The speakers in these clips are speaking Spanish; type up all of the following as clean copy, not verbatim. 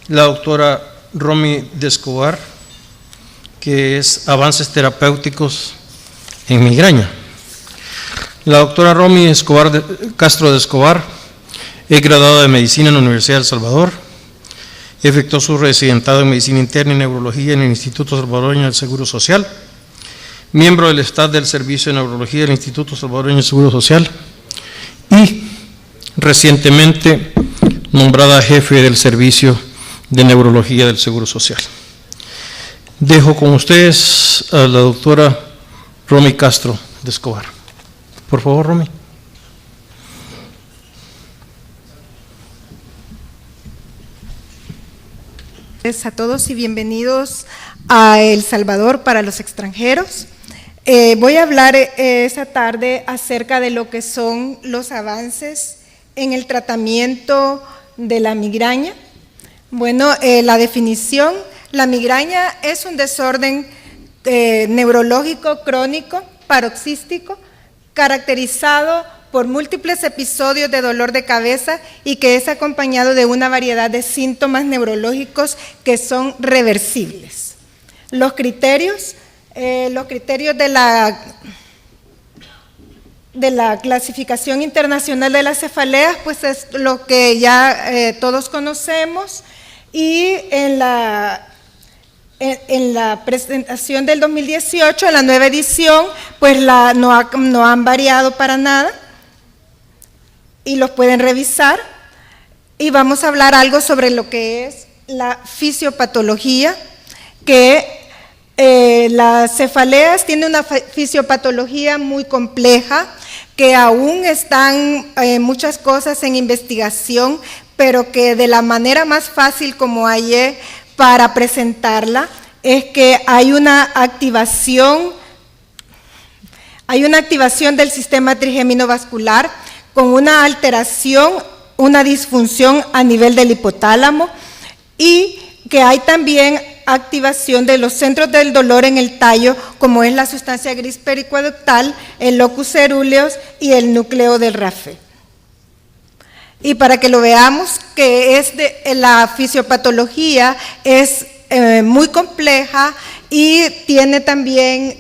la doctora Romy de Escobar, que es Avances Terapéuticos en Migraña. La doctora Romy Castro de Escobar es graduada de Medicina en la Universidad de El Salvador, efectuó su residentado en Medicina Interna y Neurología en el Instituto Salvadoreño del Seguro Social, miembro del staff del Servicio de Neurología del Instituto Salvadoreño del Seguro Social y recientemente nombrada jefe del Servicio de Neurología del Seguro Social. Dejo con ustedes a la doctora Romy Castro de Escobar. Por favor, Romy. A todos y bienvenidos a El Salvador para los extranjeros. Voy a hablar esta tarde acerca de lo que son los avances en el tratamiento de la migraña. Bueno, la definición: la migraña es un desorden neurológico crónico paroxístico caracterizado por múltiples episodios de dolor de cabeza y que es acompañado de una variedad de síntomas neurológicos que son reversibles. Los criterios de la clasificación internacional de las cefaleas, pues es lo que ya todos conocemos, y en la presentación del 2018, en la nueva edición, pues no han variado para nada y los pueden revisar. Y vamos a hablar algo sobre lo que es la fisiopatología, que las cefaleas tienen una fisiopatología muy compleja, que aún están muchas cosas en investigación, pero que de la manera más fácil como hallé para presentarla es que hay una activación del sistema trigémino vascular con una alteración, una disfunción a nivel del hipotálamo, y que hay también activación de los centros del dolor en el tallo, como es la sustancia gris periaqueductal, el locus cerúleus y el núcleo del Raphe. Y para que lo veamos, que la fisiopatología es muy compleja y tiene también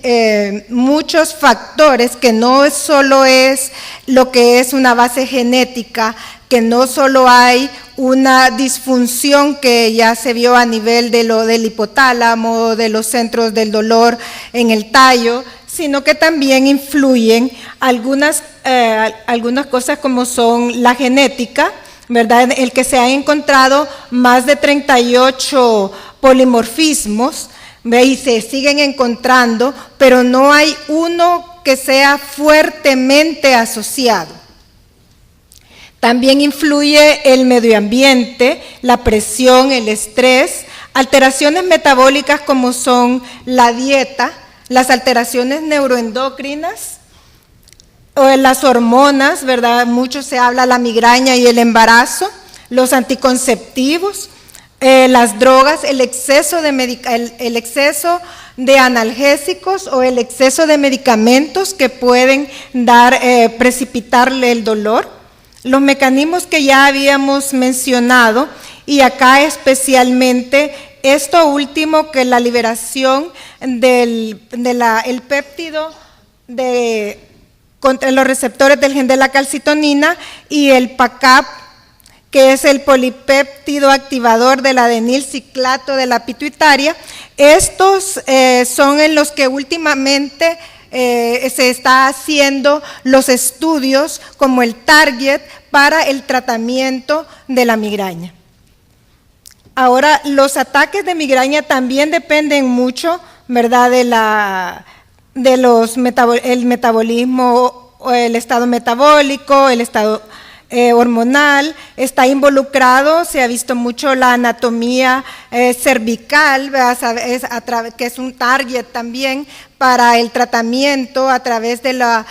muchos factores, que no solo es lo que es una base genética, que no solo hay una disfunción que ya se vio a nivel del hipotálamo, de los centros del dolor en el tallo, sino que también influyen algunas cosas como son la genética, ¿verdad? El que se han encontrado más de 38 polimorfismos, ¿ve? Y se siguen encontrando, pero no hay uno que sea fuertemente asociado. También influye el medio ambiente, la presión, el estrés, alteraciones metabólicas como son la dieta, las alteraciones neuroendocrinas, o las hormonas, ¿verdad? Mucho se habla de la migraña y el embarazo, los anticonceptivos, las drogas, el exceso de analgésicos o el exceso de medicamentos que pueden precipitarle el dolor. Los mecanismos que ya habíamos mencionado, y acá especialmente esto último, que la liberación del péptido contra los receptores del gen de la calcitonina, y el PACAP, que es el polipéptido activador del adenilciclato de la pituitaria. Estos son en los que últimamente se está haciendo los estudios como el target para el tratamiento de la migraña. Ahora, los ataques de migraña también dependen mucho, ¿verdad?, el metabolismo, o el estado metabólico, el estado hormonal. Está involucrado, se ha visto mucho la anatomía cervical, que es un target también para el tratamiento a través de la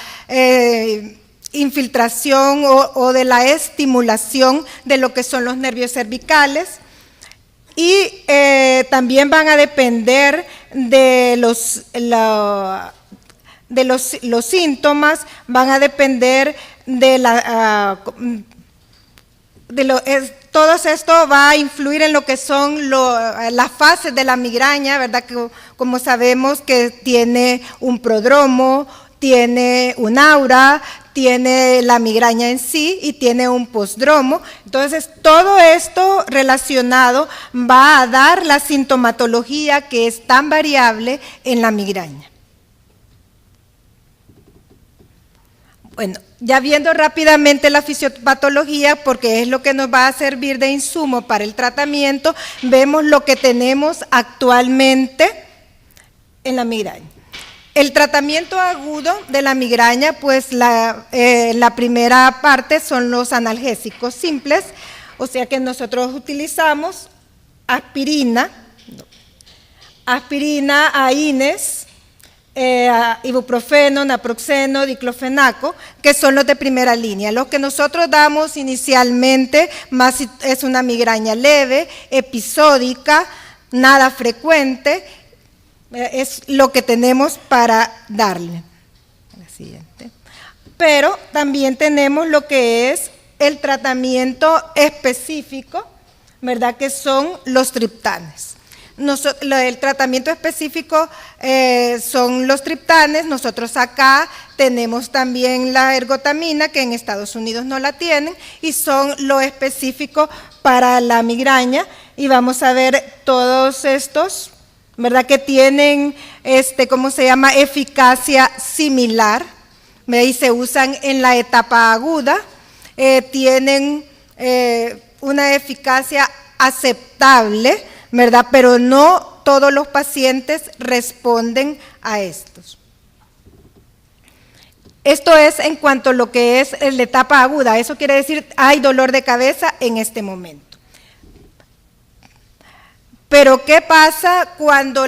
infiltración o de la estimulación de lo que son los nervios cervicales. Y también van a depender de los síntomas, van a depender de todo esto va a influir en lo que son las fases de la migraña, ¿verdad? Que, como sabemos que tiene un prodromo, tiene un aura, tiene la migraña en sí y tiene un postdromo. Entonces, todo esto relacionado va a dar la sintomatología que es tan variable en la migraña. Bueno, ya viendo rápidamente la fisiopatología, porque es lo que nos va a servir de insumo para el tratamiento, vemos lo que tenemos actualmente en la migraña. El tratamiento agudo de la migraña, pues la primera parte son los analgésicos simples, o sea que nosotros utilizamos aspirina, AINES, ibuprofeno, naproxeno, diclofenaco, que son los de primera línea. Los que nosotros damos inicialmente más si es una migraña leve, episódica, nada frecuente, es lo que tenemos para darle. La siguiente. Pero también tenemos lo que es el tratamiento específico, ¿verdad? Que son los triptanes. El tratamiento específico son los triptanes. Nosotros acá tenemos también la ergotamina, que en Estados Unidos no la tienen, y son lo específico para la migraña. Y vamos a ver todos estos, ¿verdad? Que tienen, ¿cómo se llama? Eficacia similar, ¿verdad? Y se usan en la etapa aguda, tienen una eficacia aceptable, ¿verdad? Pero no todos los pacientes responden a estos. Esto es en cuanto a lo que es la etapa aguda. Eso quiere decir, hay dolor de cabeza en este momento. Pero ¿qué pasa cuando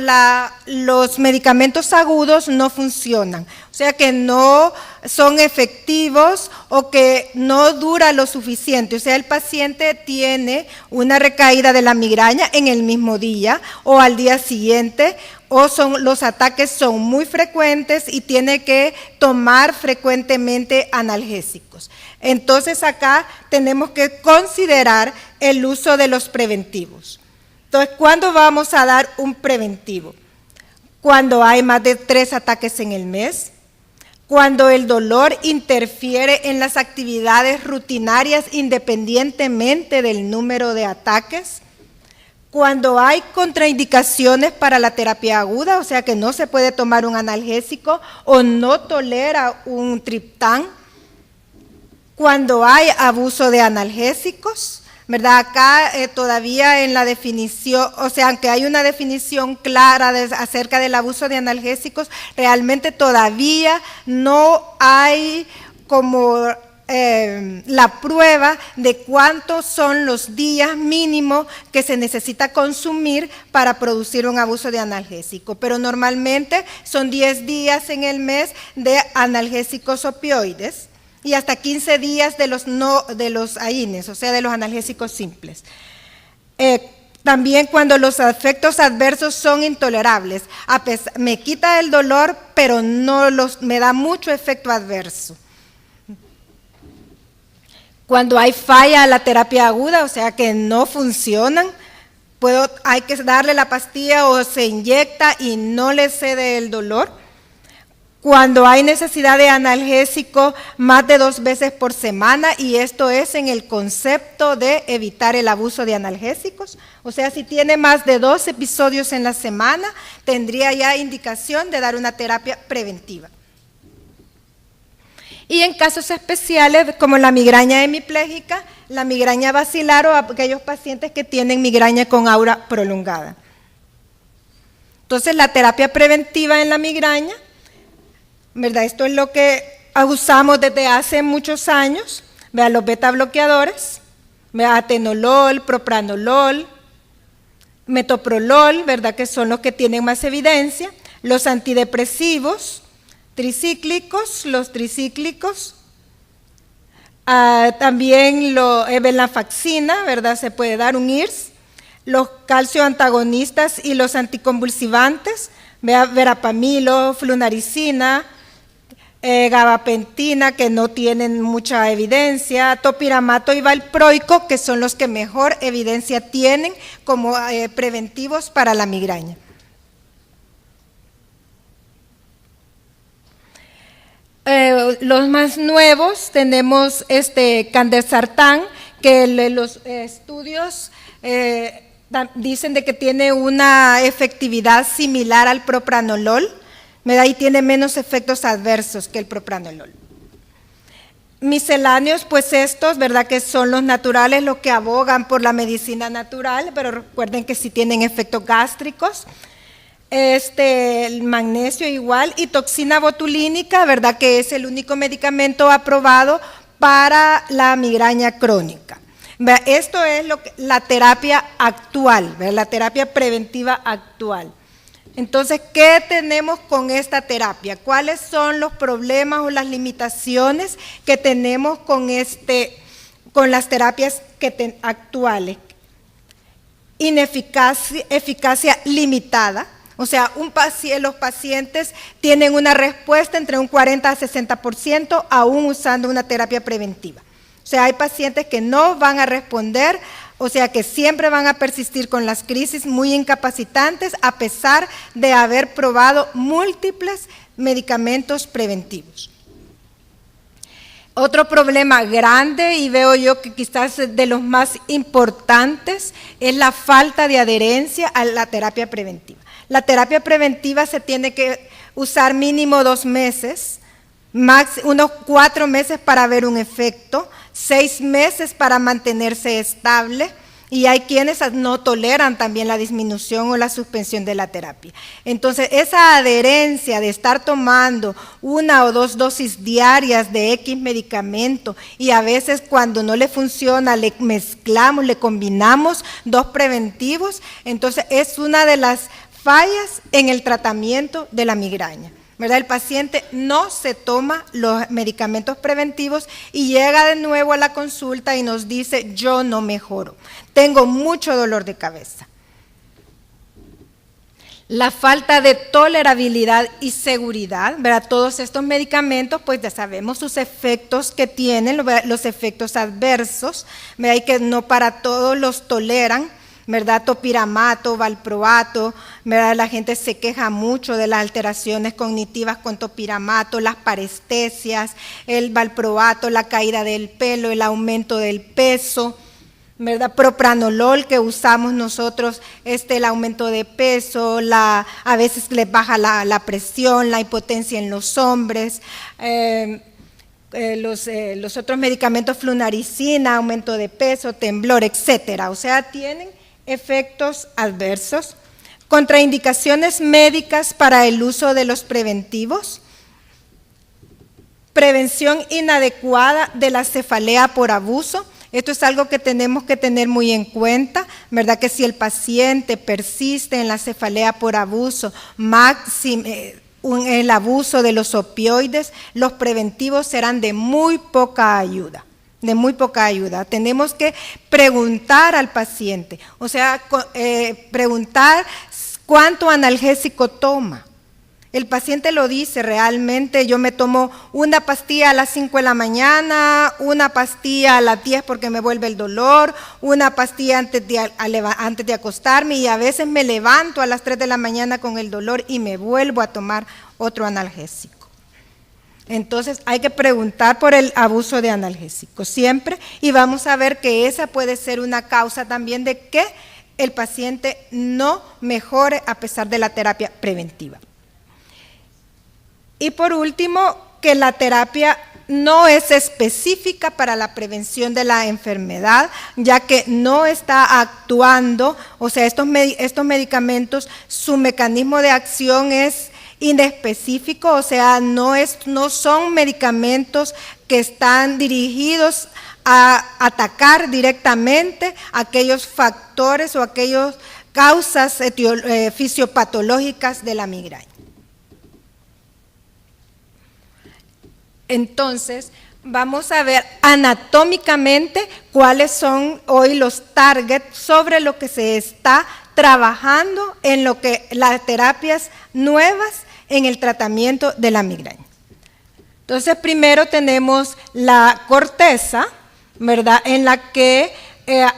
los medicamentos agudos no funcionan? O sea, que no son efectivos o que no dura lo suficiente. O sea, el paciente tiene una recaída de la migraña en el mismo día o al día siguiente, o los ataques son muy frecuentes y tiene que tomar frecuentemente analgésicos. Entonces, acá tenemos que considerar el uso de los preventivos. Entonces, ¿cuándo vamos a dar un preventivo? Cuando hay más de 3 ataques en el mes, cuando el dolor interfiere en las actividades rutinarias independientemente del número de ataques, cuando hay contraindicaciones para la terapia aguda, o sea que no se puede tomar un analgésico o no tolera un triptán, cuando hay abuso de analgésicos, ¿verdad? Acá todavía en la definición, o sea, aunque hay una definición clara acerca del abuso de analgésicos, realmente todavía no hay como la prueba de cuántos son los días mínimos que se necesita consumir para producir un abuso de analgésico, pero normalmente son 10 días en el mes de analgésicos opioides, y hasta 15 días de los AINES, o sea, de los analgésicos simples. También cuando los efectos adversos son intolerables, me quita el dolor, pero me da mucho efecto adverso. Cuando hay falla a la terapia aguda, o sea, que no funcionan, hay que darle la pastilla o se inyecta y no le cede el dolor. Cuando hay necesidad de analgésico más de 2 veces por semana, y esto es en el concepto de evitar el abuso de analgésicos, o sea, si tiene más de 2 episodios en la semana, tendría ya indicación de dar una terapia preventiva. Y en casos especiales, como la migraña hemipléjica, la migraña basilar o aquellos pacientes que tienen migraña con aura prolongada. Entonces, la terapia preventiva en la migraña, ¿verdad? Esto es lo que usamos desde hace muchos años, ¿verdad? Los beta bloqueadores, ¿verdad? Atenolol, propranolol, metoprolol, ¿verdad? Que son los que tienen más evidencia, los antidepresivos, tricíclicos, los tricíclicos, también venlafaxina, ¿verdad? Se puede dar un IRS, los calcio antagonistas y los anticonvulsivantes, verapamilo, flunaricina, gabapentina, que no tienen mucha evidencia, topiramato y valproico, que son los que mejor evidencia tienen como preventivos para la migraña. Los más nuevos tenemos candesartán, que los estudios dicen de que tiene una efectividad similar al propranolol, ¿verdad? Y tiene menos efectos adversos que el propranolol. Misceláneos, pues estos, ¿verdad? Que son los naturales, los que abogan por la medicina natural, pero recuerden que sí tienen efectos gástricos. El magnesio igual, y toxina botulínica, ¿verdad? Que es el único medicamento aprobado para la migraña crónica. Esto es la terapia actual, ¿verdad? La terapia preventiva actual. Entonces, ¿qué tenemos con esta terapia? ¿Cuáles son los problemas o las limitaciones que tenemos con las terapias actuales? Eficacia limitada. O sea, los pacientes tienen una respuesta entre un 40 a 60% aún usando una terapia preventiva. O sea, hay pacientes que no van a responder, o sea, que siempre van a persistir con las crisis muy incapacitantes a pesar de haber probado múltiples medicamentos preventivos. Otro problema grande, y veo yo que quizás de los más importantes, es la falta de adherencia a la terapia preventiva. La terapia preventiva se tiene que usar mínimo 2 meses, unos 4 meses para ver un efecto, 6 meses para mantenerse estable, y hay quienes no toleran también la disminución o la suspensión de la terapia. Entonces, esa adherencia de estar tomando 1 o 2 dosis diarias de X medicamento, y a veces cuando no le funciona le mezclamos, le combinamos 2 preventivos, entonces es una de las fallas en el tratamiento de la migraña, ¿verdad? El paciente no se toma los medicamentos preventivos y llega de nuevo a la consulta y nos dice: yo no mejoro, tengo mucho dolor de cabeza. La falta de tolerabilidad y seguridad, ¿verdad? Todos estos medicamentos, pues ya sabemos sus efectos que tienen, los efectos adversos, ¿verdad? Y que no para todos los toleran, ¿verdad? Topiramato, valproato, ¿verdad? La gente se queja mucho de las alteraciones cognitivas con topiramato, las parestesias, el valproato, la caída del pelo, el aumento del peso, ¿verdad? Propranolol que usamos nosotros, el aumento de peso, a veces les baja la presión, la hipotencia en los hombres, los otros medicamentos, flunaricina, aumento de peso, temblor, etcétera. O sea, tienen efectos adversos, contraindicaciones médicas para el uso de los preventivos, prevención inadecuada de la cefalea por abuso. Esto es algo que tenemos que tener muy en cuenta, ¿verdad? Que si el paciente persiste en la cefalea por abuso, el abuso de los opioides, los preventivos serán de muy poca ayuda. De muy poca ayuda. Tenemos que preguntar al paciente, o sea, preguntar cuánto analgésico toma. El paciente lo dice realmente: yo me tomo una pastilla a las 5 de la mañana, una pastilla a las 10 porque me vuelve el dolor, una pastilla antes de acostarme, y a veces me levanto a las 3 de la mañana con el dolor y me vuelvo a tomar otro analgésico. Entonces hay que preguntar por el abuso de analgésicos siempre, y vamos a ver que esa puede ser una causa también de que el paciente no mejore a pesar de la terapia preventiva. Y por último, que la terapia no es específica para la prevención de la enfermedad, ya que no está actuando, o sea, estos medicamentos, su mecanismo de acción es inespecífico, o sea, no son medicamentos que están dirigidos a atacar directamente aquellos factores o aquellas causas fisiopatológicas de la migraña. Entonces, vamos a ver anatómicamente cuáles son hoy los targets sobre lo que se está trabajando en las terapias nuevas en el tratamiento de la migraña. Entonces, primero tenemos la corteza, ¿verdad?, en la que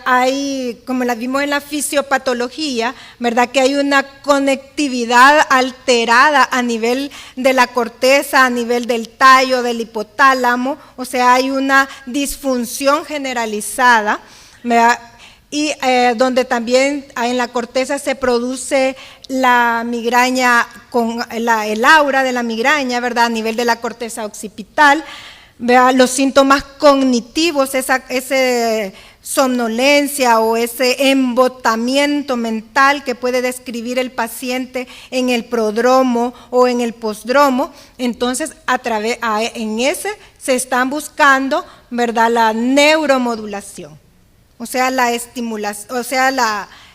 hay, como la vimos en la fisiopatología, ¿verdad?, que hay una conectividad alterada a nivel de la corteza, a nivel del tallo, del hipotálamo, o sea, hay una disfunción generalizada, ¿verdad?, y donde también en la corteza se produce la migraña, con el aura de la migraña, ¿verdad?, a nivel de la corteza occipital, ¿verdad?, los síntomas cognitivos, ese somnolencia o ese embotamiento mental que puede describir el paciente en el prodromo o en el postdromo. Entonces, en ese se están buscando, ¿verdad?, la neuromodulación, o sea, la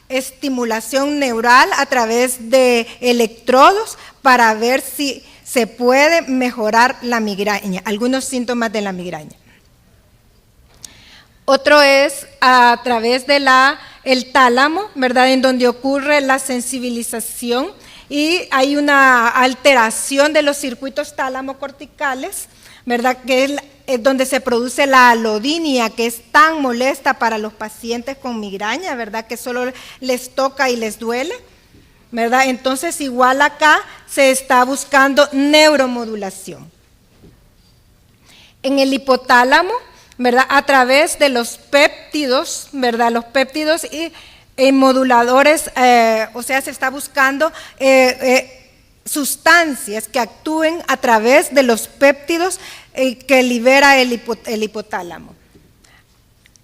estimulación neural a través de electrodos para ver si se puede mejorar la migraña, algunos síntomas de la migraña. Otro es a través de el tálamo, ¿verdad?, en donde ocurre la sensibilización y hay una alteración de los circuitos tálamo-corticales, ¿verdad?, que es donde se produce la alodinia, que es tan molesta para los pacientes con migraña, ¿verdad?, que solo les toca y les duele, ¿verdad? Entonces, igual acá se está buscando neuromodulación. En el hipotálamo, ¿verdad?, a través de los péptidos, ¿verdad?, los péptidos y moduladores, o sea, se está buscando sustancias que actúen a través de los péptidos que libera el hipotálamo.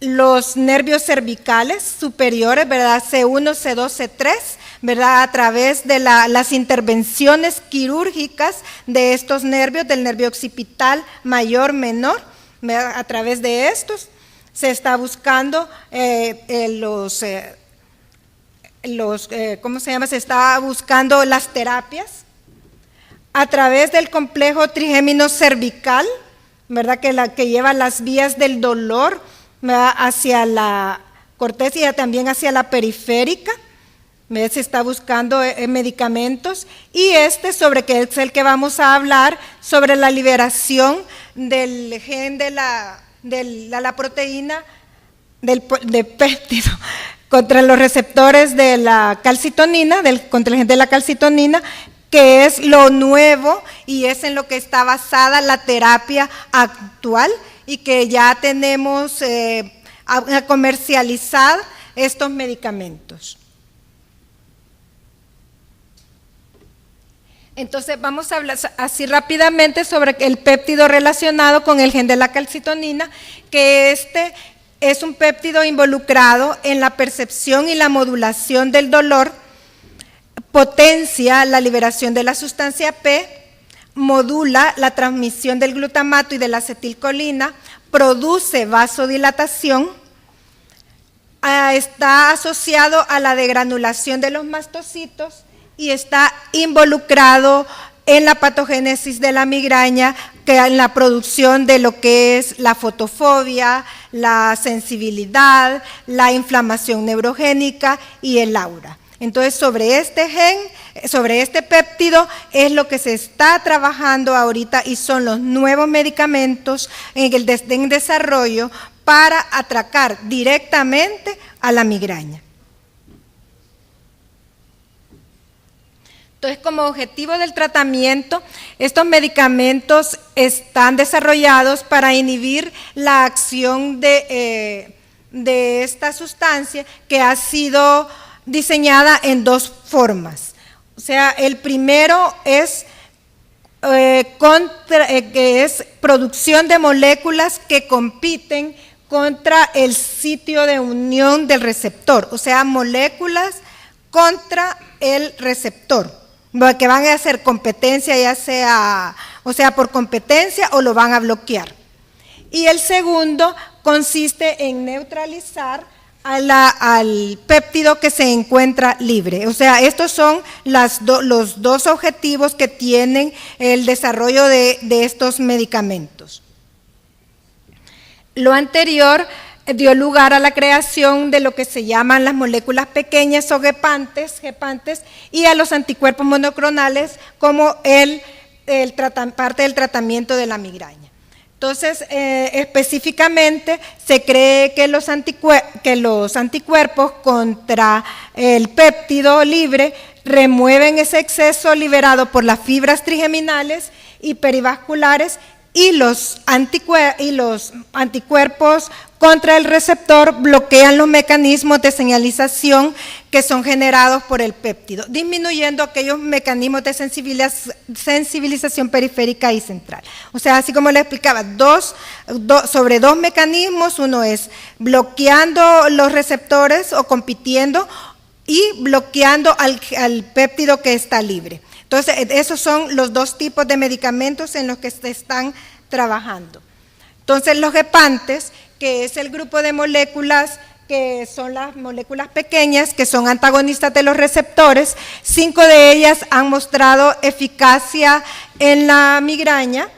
Los nervios cervicales superiores, ¿verdad?, C1, C2, C3, ¿verdad?, a través de las intervenciones quirúrgicas de estos nervios, del nervio occipital mayor, menor, ¿verdad?, a través de estos se está buscando ¿cómo se llama? Se está buscando las terapias a través del complejo trigémino cervical, ¿verdad?, que lleva las vías del dolor, ¿verdad?, hacia la corteza y también hacia la periférica. Se está buscando medicamentos, y sobre que es el que vamos a hablar, sobre la liberación del gen de la proteína de péptido contra los receptores de la calcitonina, contra el gen de la calcitonina, que es lo nuevo y es en lo que está basada la terapia actual, y que ya tenemos comercializar estos medicamentos. Entonces, vamos a hablar así rápidamente sobre el péptido relacionado con el gen de la calcitonina, que es un péptido involucrado en la percepción y la modulación del dolor, potencia la liberación de la sustancia P, modula la transmisión del glutamato y de la acetilcolina, produce vasodilatación, está asociado a la degranulación de los mastocitos y está involucrado en la patogénesis de la migraña, en la producción de lo que es la fotofobia, la sensibilidad, la inflamación neurogénica y el aura. Entonces, sobre este gen, sobre este péptido, es lo que se está trabajando ahorita y son los nuevos medicamentos en desarrollo para atracar directamente a la migraña. Entonces, como objetivo del tratamiento, estos medicamentos están desarrollados para inhibir la acción de esta sustancia, que ha sido diseñada en dos formas. O sea, el primero es que es producción de moléculas que compiten contra el sitio de unión del receptor, o sea, moléculas contra el receptor, que van a hacer competencia, ya sea, o sea, por competencia, o lo van a bloquear. Y el segundo consiste en neutralizar al péptido que se encuentra libre. O sea, estos son los dos objetivos que tienen el desarrollo de estos medicamentos. Lo anterior dio lugar a la creación de lo que se llaman las moléculas pequeñas o gepantes, y a los anticuerpos monoclonales como el parte del tratamiento de la migraña. Entonces, específicamente, se cree que los anticuerpos contra el péptido libre remueven ese exceso liberado por las fibras trigeminales y perivasculares, y los anticuerpos contra el receptor bloquean los mecanismos de señalización que son generados por el péptido, disminuyendo aquellos mecanismos de sensibilización periférica y central. O sea, así como le explicaba, sobre dos mecanismos: uno es bloqueando los receptores o compitiendo, y bloqueando al péptido que está libre. Entonces, esos son los dos tipos de medicamentos en los que se están trabajando. Entonces, los gepantes, que es el grupo de moléculas que son las moléculas pequeñas, que son antagonistas de los receptores, 5 de ellas han mostrado eficacia en la migraña.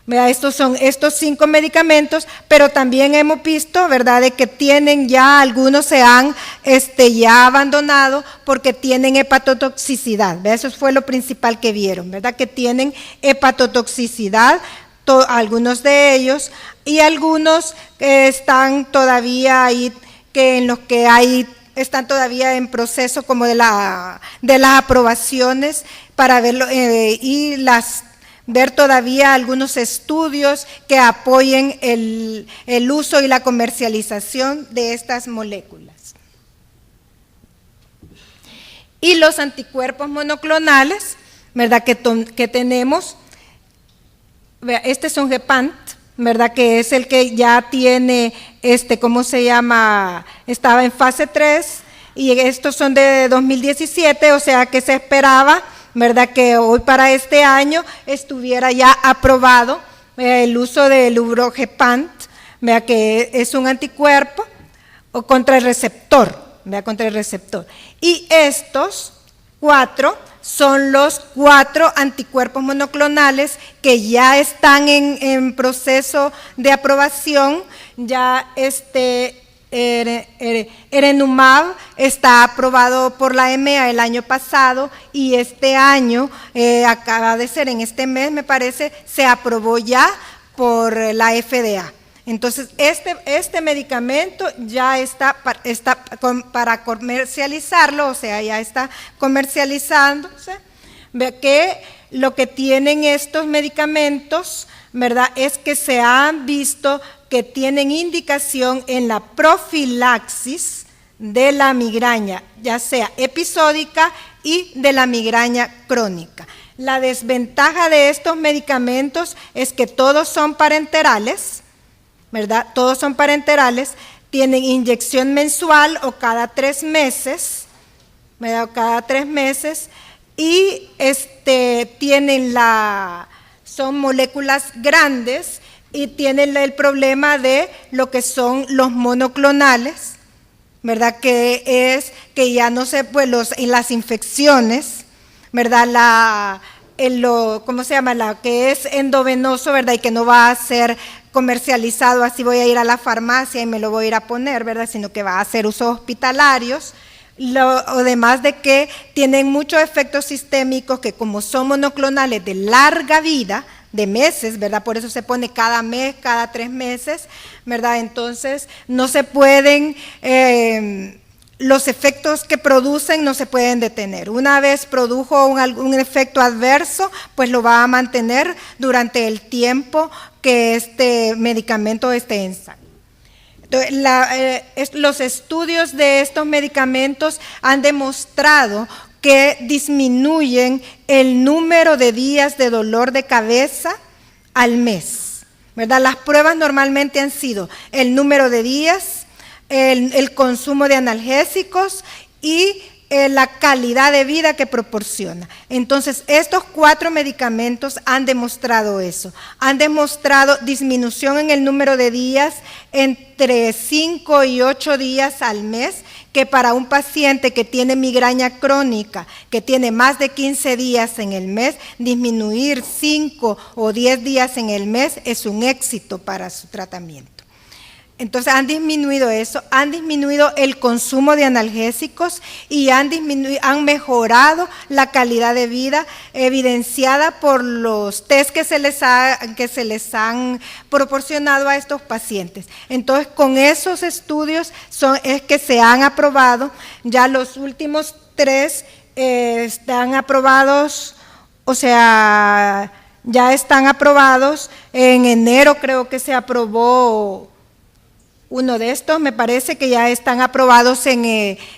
Estos son estos 5 medicamentos, pero también hemos visto, ¿verdad?, de que tienen ya, algunos se han ya abandonado porque tienen hepatotoxicidad. ¿Verdad? Eso fue lo principal que vieron, ¿verdad?, que tienen hepatotoxicidad, algunos de ellos, y algunos están todavía ahí, están todavía en proceso como de las aprobaciones para verlo, y ver todavía algunos estudios que apoyen el uso y la comercialización de estas moléculas. Y los anticuerpos monoclonales, ¿verdad?, que tenemos, este es un gepant, ¿verdad?, que es el que ya tiene, ¿cómo se llama?, estaba en fase 3, y estos son de 2017, o sea que se esperaba, ¿verdad?, que hoy para este año estuviera ya aprobado el uso del ubrogepant, ¿verdad?, que es un anticuerpo o contra el receptor, ¿verdad?, contra el receptor. Y estos 4 son los 4 anticuerpos monoclonales que ya están en proceso de aprobación. Ya Erenumab está aprobado por la EMEA el año pasado, y este año, acaba de ser en este mes, me parece, se aprobó ya por la FDA. Entonces, este medicamento ya está para comercializarlo, o sea, ya está comercializándose. Ve que lo que tienen estos medicamentos, ¿verdad?, es que se han visto que tienen indicación en la profilaxis de la migraña, ya sea episódica y de la migraña crónica. La desventaja de estos medicamentos es que todos son parenterales, ¿verdad? Todos son parenterales, tienen inyección mensual o cada 3 meses, ¿verdad?, o cada 3 meses, y son moléculas grandes, y tienen el problema de lo que son los monoclonales, ¿verdad?, que es que ya no se, pues en las infecciones, ¿verdad?, ¿cómo se llama?, la que es endovenoso, ¿verdad?, y que no va a ser comercializado, así voy a ir a la farmacia y me lo voy a ir a poner, ¿verdad?, sino que va a hacer usos hospitalarios. Además de que tienen muchos efectos sistémicos que, como son monoclonales de larga vida, de meses, ¿verdad?, por eso se pone cada mes, cada 3 meses, ¿verdad?, entonces no se pueden, los efectos que producen no se pueden detener. Una vez produjo un efecto adverso, pues lo va a mantener durante el tiempo que este medicamento esté en sangre. Entonces, los estudios de estos medicamentos han demostrado que disminuyen el número de días de dolor de cabeza al mes, ¿verdad? Las pruebas normalmente han sido el número de días, el consumo de analgésicos y la calidad de vida que proporciona. Entonces, estos 4 medicamentos han demostrado eso, han demostrado disminución en el número de días entre 5 y 8 días al mes, que para un paciente que tiene migraña crónica, que tiene más de 15 días en el mes, disminuir 5 o 10 días en el mes es un éxito para su tratamiento. Entonces han disminuido eso, han disminuido el consumo de analgésicos y han mejorado la calidad de vida evidenciada por los test que se les han proporcionado a estos pacientes. Entonces, con esos estudios es que se han aprobado, ya los últimos 3 están aprobados, o sea, ya están aprobados. En enero creo que se aprobó uno de estos, me parece que ya están aprobados en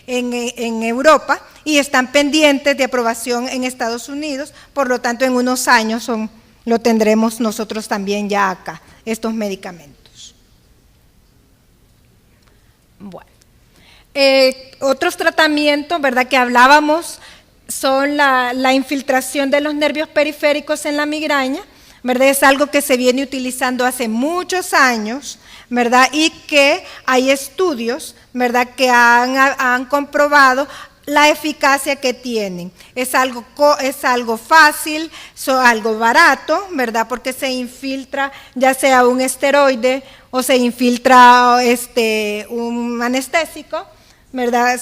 Europa y están pendientes de aprobación en Estados Unidos, por lo tanto en unos años lo tendremos nosotros también ya acá, estos medicamentos. Bueno, otros tratamientos, ¿verdad?, que hablábamos son la infiltración de los nervios periféricos en la migraña, ¿verdad? Es algo que se viene utilizando hace muchos años, ¿verdad? Y que hay estudios, ¿verdad?, que han comprobado la eficacia que tienen. Es algo fácil, algo barato, ¿verdad?, porque se infiltra ya sea un esteroide o se infiltra un anestésico, ¿verdad?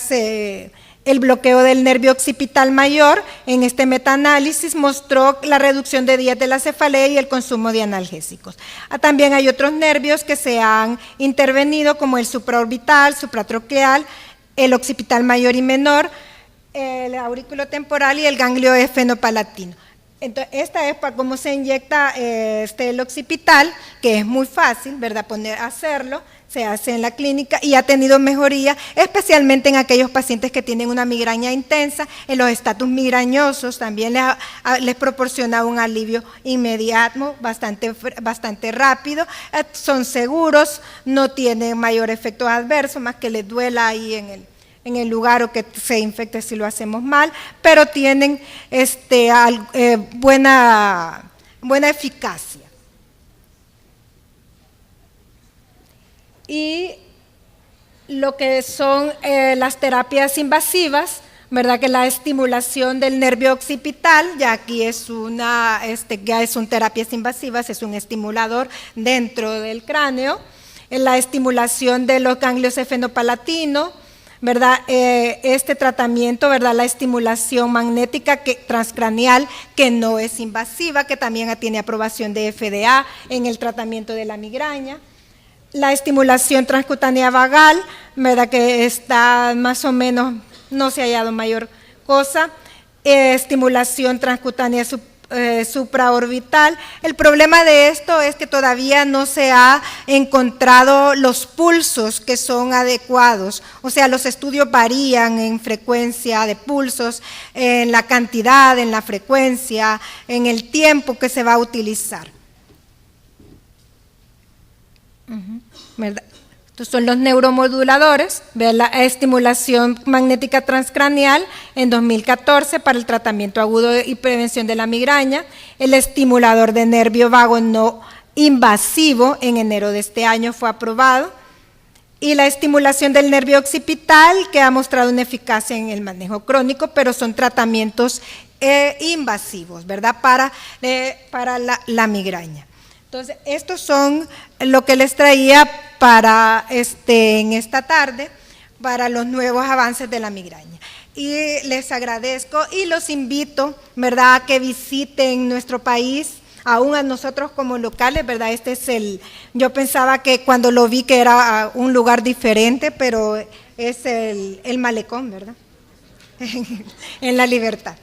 El bloqueo del nervio occipital mayor en este metaanálisis mostró la reducción de días de la cefalea y el consumo de analgésicos. También hay otros nervios que se han intervenido como el supraorbital, supratroqueal, el occipital mayor y menor, el auriculotemporal y el ganglio efenopalatino. Entonces, esta es para cómo se inyecta el occipital, que es muy fácil, ¿verdad?, hacerlo. Se hace en la clínica y ha tenido mejoría, especialmente en aquellos pacientes que tienen una migraña intensa. En los estatus migrañosos también les proporciona un alivio inmediato, bastante rápido. Son seguros, no tienen mayor efecto adverso, más que les duela ahí en el lugar o que se infecte si lo hacemos mal, pero tienen buena eficacia. Y lo que son las terapias invasivas, ¿verdad?, que la estimulación del nervio occipital, ya aquí ya son terapias invasivas, es un estimulador dentro del cráneo, la estimulación de los ganglios efenopalatinos, ¿verdad? Este tratamiento, ¿verdad?, la estimulación magnética transcranial, que no es invasiva, que también tiene aprobación de FDA en el tratamiento de la migraña. La estimulación transcutánea vagal, ¿verdad?, que está más o menos, no se ha hallado mayor cosa. Estimulación transcutánea supraorbital. El problema de esto es que todavía no se ha encontrado los pulsos que son adecuados, o sea, los estudios varían en frecuencia de pulsos, en la cantidad, en la frecuencia, en el tiempo que se va a utilizar. ¿Verdad? Estos son los neuromoduladores, la estimulación magnética transcranial en 2014 para el tratamiento agudo y prevención de la migraña, el estimulador de nervio vago no invasivo en enero de este año fue aprobado, y la estimulación del nervio occipital, que ha mostrado una eficacia en el manejo crónico, pero son tratamientos invasivos, ¿verdad?, para la migraña. Entonces, estos son lo que les traía para en esta tarde, para los nuevos avances de la migraña. Y les agradezco y los invito, ¿verdad?, a que visiten nuestro país, aún a nosotros como locales, ¿verdad? Yo pensaba que cuando lo vi que era un lugar diferente, pero es el malecón, ¿verdad? En La Libertad.